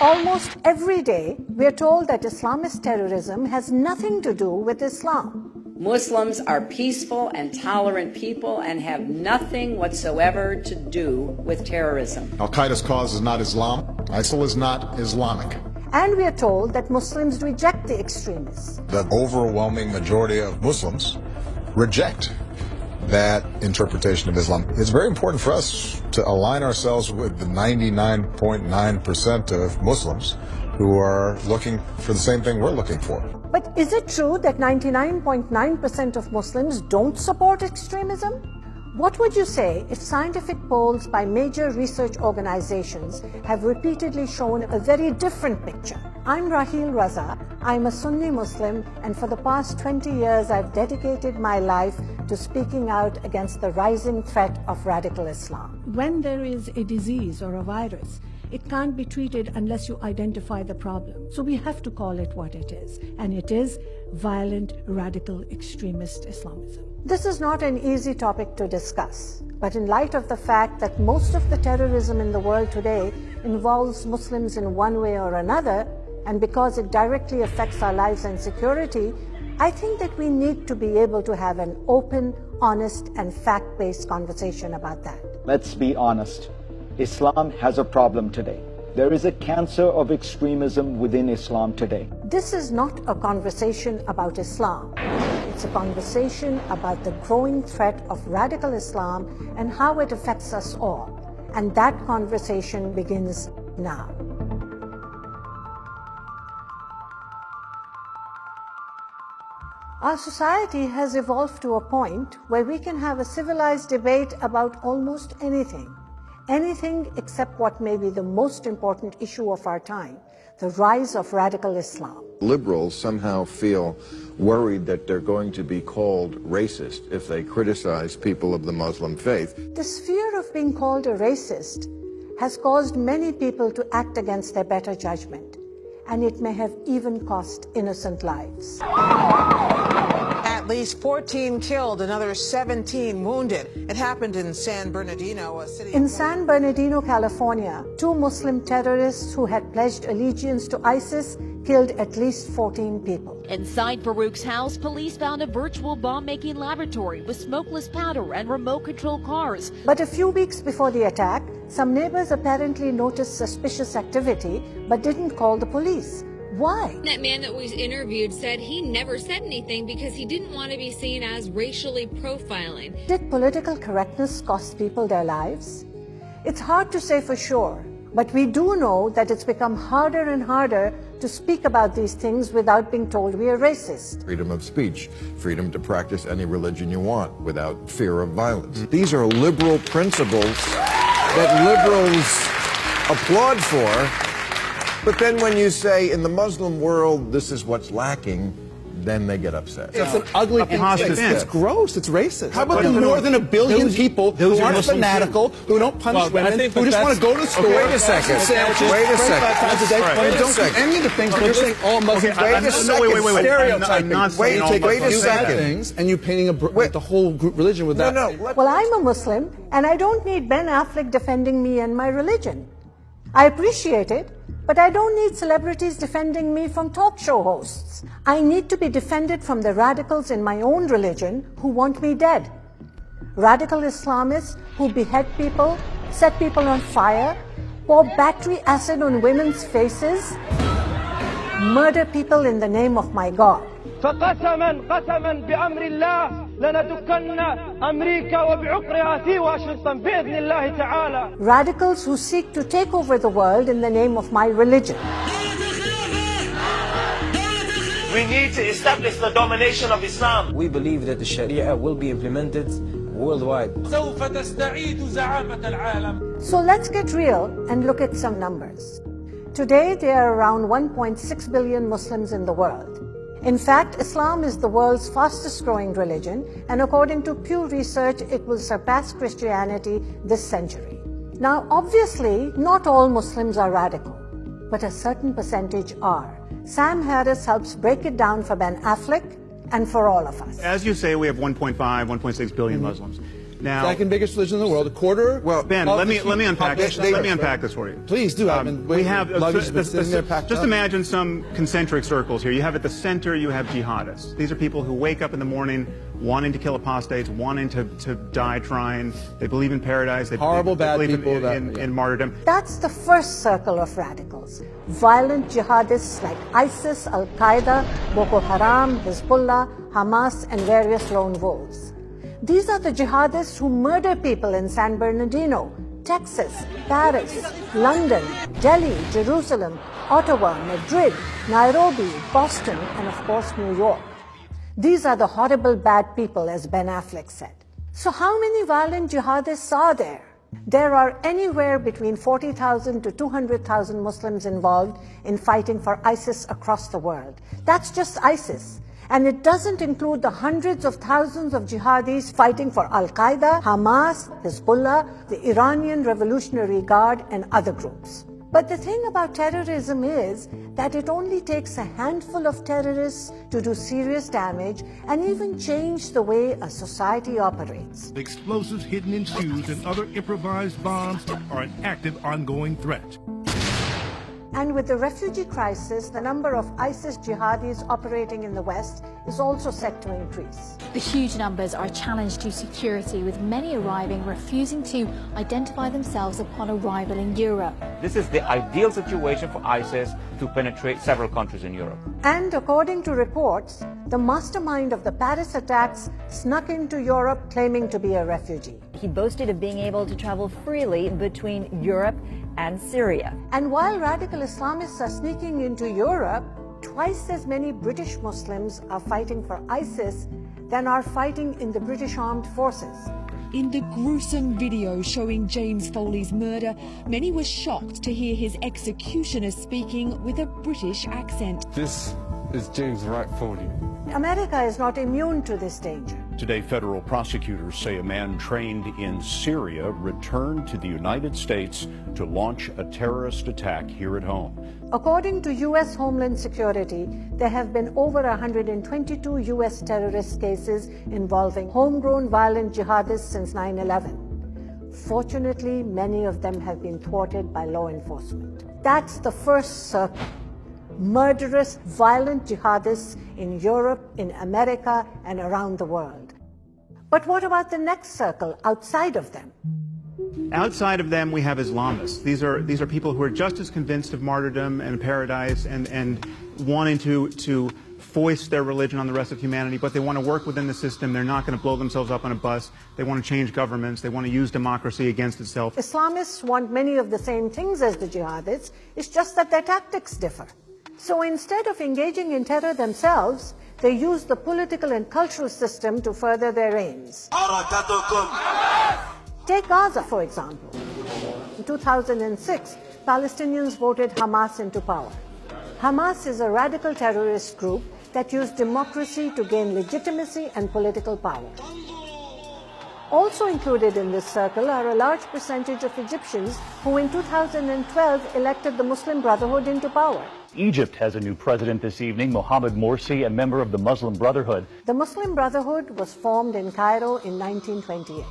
Almost every day, we are told that Islamist terrorism has nothing to do with Islam. Muslims are peaceful and tolerant people and have nothing whatsoever to do with terrorism. Al-Qaeda's cause is not Islam. ISIL is not Islamic. And we are told that Muslims reject the extremists. The overwhelming majority of Muslims reject that interpretation of Islam. It's very important for us to align ourselves with the 99.9% of Muslims who are looking for the same thing we're looking for. But is it true that 99.9% of Muslims don't support extremism? What would you say if scientific polls by major research organizations have repeatedly shown a very different picture? I'm Raheel Raza. I'm a Sunni Muslim, and for the past 20 years I've dedicated my life to speaking out against the rising threat of radical Islam. When there is a disease or a virus, it can't be treated unless you identify the problem. So we have to call it what it is, and it is violent, radical, extremist Islamism. This is not an easy topic to discuss, but in light of the fact that most of the terrorism in the world today involves Muslims in one way or another, and because it directly affects our lives and security, I think that we need to be able to have an open, honest, and fact-based conversation about that. Let's be honest. Islam has a problem today. There is a cancer of extremism within Islam today. This is not a conversation about Islam. It's a conversation about the growing threat of radical Islam and how it affects us all. And that conversation begins now. Our society has evolved to a point where we can have a civilized debate about almost anything. Anything except what may be the most important issue of our time, the rise of radical Islam. Liberals somehow feel worried that they're going to be called racist if they criticize people of the Muslim faith. This fear of being called a racist has caused many people to act against their better judgment, and it may have even cost innocent lives. At least 14 killed, another 17 wounded. It happened in San Bernardino, a city... In San Bernardino, California, 2 Muslim terrorists who had pledged allegiance to ISIS killed at least 14 people. Inside Farouk's house, police found a virtual bomb-making laboratory with smokeless powder and remote-control cars. But a few weeks before the attack, some neighbors apparently noticed suspicious activity but didn't call the police. Why? That man that was interviewed said he never said anything because he didn't want to be seen as racially profiling. Did political correctness cost people their lives? It's hard to say for sure, but we do know that it's become harder and harder to speak about these things without being told we are racist. Freedom of speech, freedom to practice any religion you want without fear of violence. These are liberal principles that liberals applaud for. But then when you say, in the Muslim world, this is what's lacking, then they get upset. It's an ugly thing. It's gross. It's racist. How about the more than 1 billion people who aren't fanatical, who don't punish women, who just want to go to school, wait a second. Wait a second. Wait don't do any of the things, but you're saying all Muslims. Wait a second. Stereotyping. Wait a second. Things, and you painting the whole group religion with that. Well, I'm a Muslim, and I don't need Ben Affleck defending me and my religion. I appreciate it, but I don't need celebrities defending me from talk show hosts. I need to be defended from the radicals in my own religion who want me dead. Radical Islamists who behead people, set people on fire, pour battery acid on women's faces, murder people in the name of my God. قسما بأمر الله لندكن أمريكا وبعقرها في واشنطن بإذن الله تعالى. Radicals who seek to take over the world in the name of my religion. We need to establish the domination of Islam. We believe that the Sharia will be implemented worldwide. سوف تستعيد زعامة العالم. So let's get real and look at some numbers. Today there are around 1.6 billion Muslims in the world. In fact, Islam is the world's fastest growing religion, and according to Pew Research, it will surpass Christianity this century. Now, obviously, not all Muslims are radical, but a certain percentage are. Sam Harris helps break it down for Ben Affleck and for all of us. As you say, we have 1.5, 1.6 billion Muslims. Now, second biggest religion in the world, a quarter. Well, Ben, let me unpack this. Let me unpack this for you. Please do. We have just imagine some concentric circles here. You have at the center, you have jihadists. These are people who wake up in the morning wanting to kill apostates, wanting to die trying. They believe in paradise. They believe in martyrdom. That's the first circle of radicals. Violent jihadists like ISIS, Al-Qaeda, Boko Haram, Hezbollah, Hamas, and various lone wolves. These are the jihadists who murder people in San Bernardino, Texas, Paris, London, Delhi, Jerusalem, Ottawa, Madrid, Nairobi, Boston, and of course New York. These are the horrible bad people, as Ben Affleck said. So how many violent jihadists are there? There are anywhere between 40,000 to 200,000 Muslims involved in fighting for ISIS across the world. That's just ISIS. And it doesn't include the hundreds of thousands of jihadis fighting for Al-Qaeda, Hamas, Hezbollah, the Iranian Revolutionary Guard, and other groups. But the thing about terrorism is that it only takes a handful of terrorists to do serious damage and even change the way a society operates. Explosives hidden in shoes and other improvised bombs are an active, ongoing threat. And with the refugee crisis, the number of ISIS jihadis operating in the West is also set to increase. The huge numbers are a challenge to security, with many arriving refusing to identify themselves upon arrival in Europe. This is the ideal situation for ISIS to penetrate several countries in Europe. And according to reports, the mastermind of the Paris attacks snuck into Europe claiming to be a refugee. He boasted of being able to travel freely between Europe and Syria. And while radical Islamists are sneaking into Europe, twice as many British Muslims are fighting for ISIS than are fighting in the British Armed Forces. In the gruesome video showing James Foley's murder, many were shocked to hear his executioner speaking with a British accent. This is James Wright Foley. America is not immune to this danger. Today, federal prosecutors say a man trained in Syria returned to the United States to launch a terrorist attack here at home. According to U.S. Homeland Security, there have been over 122 U.S. terrorist cases involving homegrown violent jihadists since 9/11. Fortunately, many of them have been thwarted by law enforcement. That's the first circle. Murderous, violent jihadists in Europe, in America, and around the world. But what about the next circle outside of them? Outside of them, we have Islamists. These are people who are just as convinced of martyrdom and paradise and wanting to foist their religion on the rest of humanity, but they want to work within the system. They're not going to blow themselves up on a bus. They want to change governments. They want to use democracy against itself. Islamists want many of the same things as the jihadists. It's just that their tactics differ. So instead of engaging in terror themselves, they use the political and cultural system to further their aims. Take Gaza, for example. In 2006, Palestinians voted Hamas into power. Hamas is a radical terrorist group that used democracy to gain legitimacy and political power. Also included in this circle are a large percentage of Egyptians who in 2012 elected the Muslim Brotherhood into power. Egypt has a new president this evening, Mohammed Morsi, a member of the Muslim Brotherhood. The Muslim Brotherhood was formed in Cairo in 1928.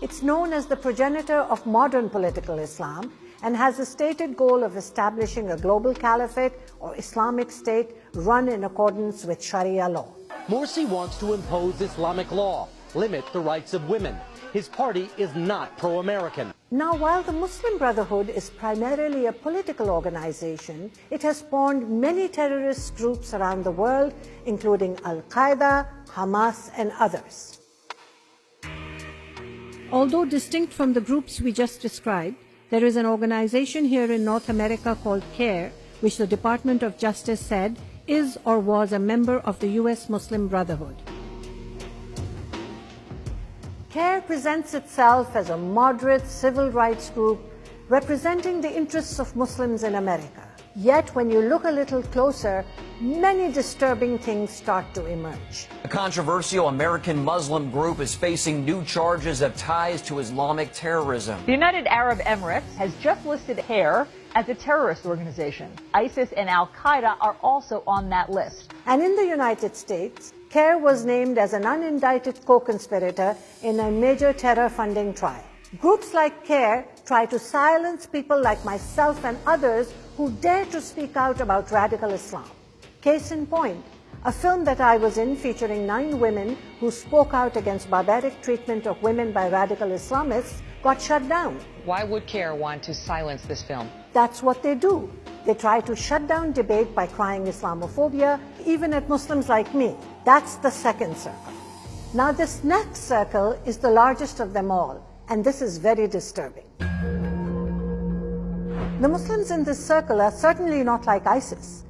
It's known as the progenitor of modern political Islam and has a stated goal of establishing a global caliphate or Islamic state run in accordance with Sharia law. Morsi wants to impose Islamic law, limit the rights of women. His party is not pro-American. Now, while the Muslim Brotherhood is primarily a political organization, it has spawned many terrorist groups around the world, including Al-Qaeda, Hamas, and others. Although distinct from the groups we just described, there is an organization here in North America called CARE, which the Department of Justice said is or was a member of the U.S. Muslim Brotherhood. CARE presents itself as a moderate civil rights group representing the interests of Muslims in America. Yet, when you look a little closer, many disturbing things start to emerge. A controversial American Muslim group is facing new charges of ties to Islamic terrorism. The United Arab Emirates has just listed CARE as a terrorist organization. ISIS and Al-Qaeda are also on that list. And in the United States, Kerr was named as an unindicted co-conspirator in a major terror funding trial. Groups like Kerr try to silence people like myself and others who dare to speak out about radical Islam. Case in point, a film that I was in featuring 9 women who spoke out against barbaric treatment of women by radical Islamists got shut down. Why would CARE want to silence this film? That's what they do. They try to shut down debate by crying Islamophobia, even at Muslims like me. That's the second circle. Now this next circle is the largest of them all, and this is very disturbing. The Muslims in this circle are certainly not like ISIS,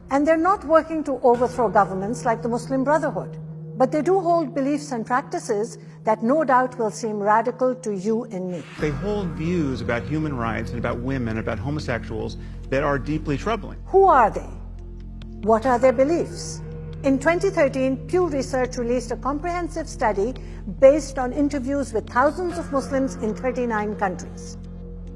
and they're not working to overthrow governments like the Muslim Brotherhood. But they do hold beliefs and practices that no doubt will seem radical to you and me. They hold views about human rights and about women, about homosexuals that are deeply troubling. Who are they? What are their beliefs? In 2013, Pew Research released a comprehensive study based on interviews with thousands of Muslims in 39 countries.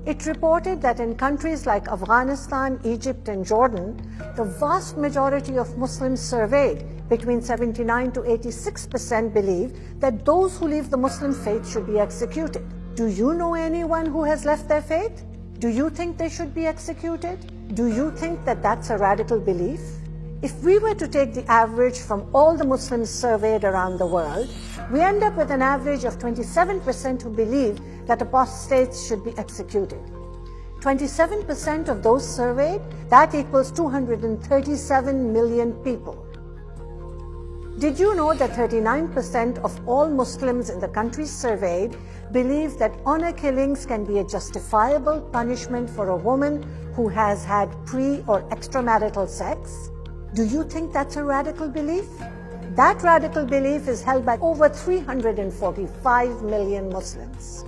It reported that in countries like Afghanistan, Egypt, and Jordan, the vast majority of Muslims surveyed, between 79 to 86%, believe that those who leave the Muslim faith should be executed. Do you know anyone who has left their faith? Do you think they should be executed? Do you think that that's a radical belief? If we were to take the average from all the Muslims surveyed around the world, we end up with an average of 27% who believe that apostates should be executed. 27% of those surveyed, that equals 237 million people. Did you know that 39% of all Muslims in the countries surveyed believe that honor killings can be a justifiable punishment for a woman who has had pre- or extramarital sex? Do you think that's a radical belief? That radical belief is held by over 345 million Muslims.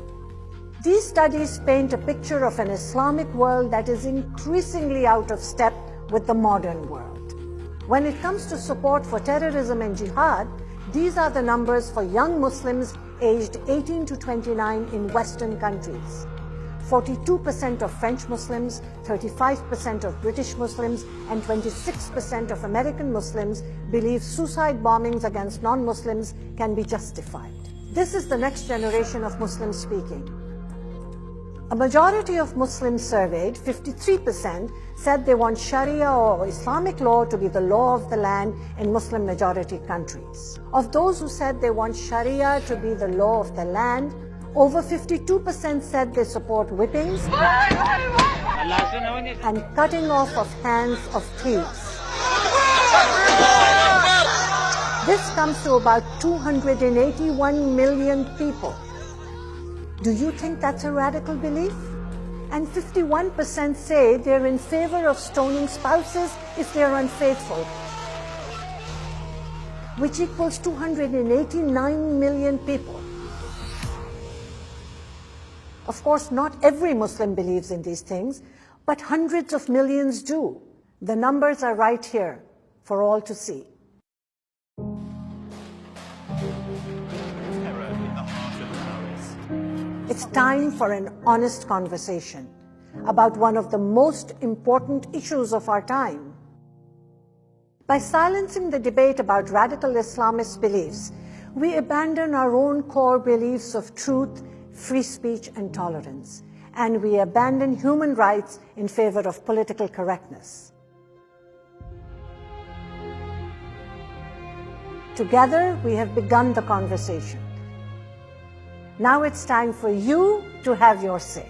These studies paint a picture of an Islamic world that is increasingly out of step with the modern world. When it comes to support for terrorism and jihad, these are the numbers for young Muslims aged 18 to 29 in Western countries. 42% of French Muslims, 35% of British Muslims, and 26% of American Muslims believe suicide bombings against non-Muslims can be justified. This is the next generation of Muslims speaking. A majority of Muslims surveyed, 53%, said they want Sharia or Islamic law to be the law of the land in Muslim majority countries. Of those who said they want Sharia to be the law of the land, over 52% said they support whippings and cutting off of hands of thieves. This comes to about 281 million people. Do you think that's a radical belief? And 51% say they're in favor of stoning spouses if they're unfaithful, which equals 289 million people. Of course, not every Muslim believes in these things, but hundreds of millions do. The numbers are right here for all to see. It's time for an honest conversation about one of the most important issues of our time. By silencing the debate about radical Islamist beliefs, we abandon our own core beliefs of truth, free speech, and tolerance, and we abandon human rights in favor of political correctness. Together, we have begun the conversation. Now it's time for you to have your say.